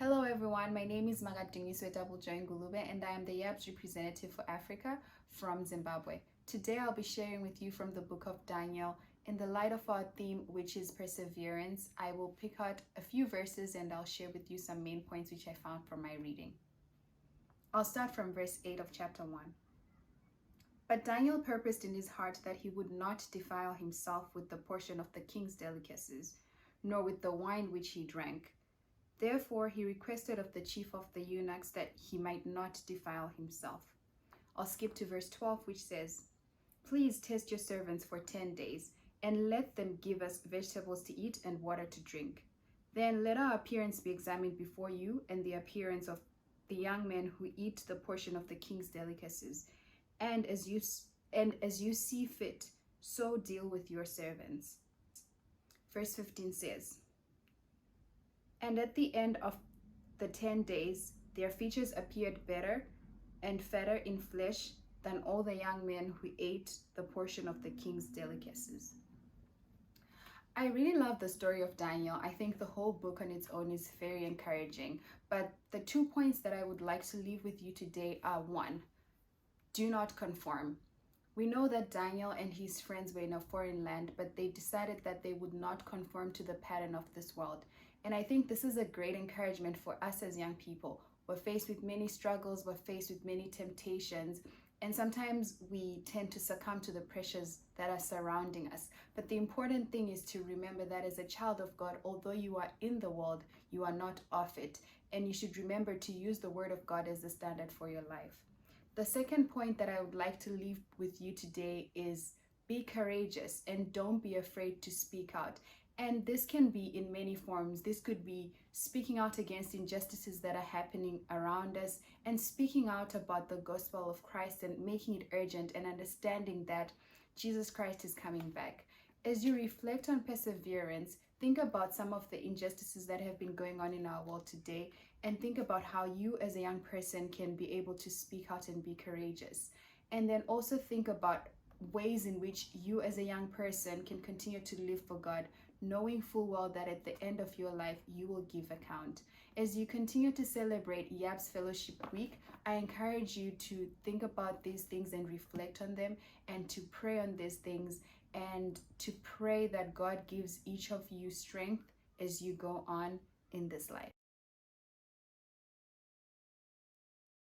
Hello everyone, my name is Magatungi Swetabujoy Ngulube and I am the YAPS representative for Africa from Zimbabwe. Today I'll be sharing with you from the book of Daniel. In the light of our theme, which is perseverance, I will pick out a few verses and I'll share with you some main points which I found from my reading. I'll start from verse 8 of chapter 1. But Daniel purposed in his heart that he would not defile himself with the portion of the king's delicacies, nor with the wine which he drank. Therefore he requested of the chief of the eunuchs that he might not defile himself. I'll skip to verse 12, which says, Please test your servants for 10 days, and let them give us vegetables to eat and water to drink. Then let our appearance be examined before you, and the appearance of the young men who eat the portion of the king's delicacies. And as you see fit, so deal with your servants. Verse 15 says, And at the end of the 10 days, their features appeared better and fatter in flesh than all the young men who ate the portion of the king's delicacies. I really love the story of Daniel. I think the whole book on its own is very encouraging. But the 2 points that I would like to leave with you today are: 1, do not conform. We know that Daniel and his friends were in a foreign land, but they decided that they would not conform to the pattern of this world. And I think this is a great encouragement for us as young people. We're faced with many struggles, we're faced with many temptations, and sometimes we tend to succumb to the pressures that are surrounding us. But the important thing is to remember that as a child of God, although you are in the world, you are not of it. And you should remember to use the word of God as the standard for your life. The second point that I would like to leave with you today is be courageous and don't be afraid to speak out. And this can be in many forms. This could be speaking out against injustices that are happening around us and speaking out about the gospel of Christ and making it urgent and understanding that Jesus Christ is coming back. As you reflect on perseverance, think about some of the injustices that have been going on in our world today, and think about how you as a young person can be able to speak out and be courageous. And then also think about ways in which you as a young person can continue to live for God, knowing full well that at the end of your life, you will give account. As you continue to celebrate YAPS Fellowship Week, I encourage you to think about these things and reflect on them, and to pray on these things, and to pray that God gives each of you strength as you go on in this life.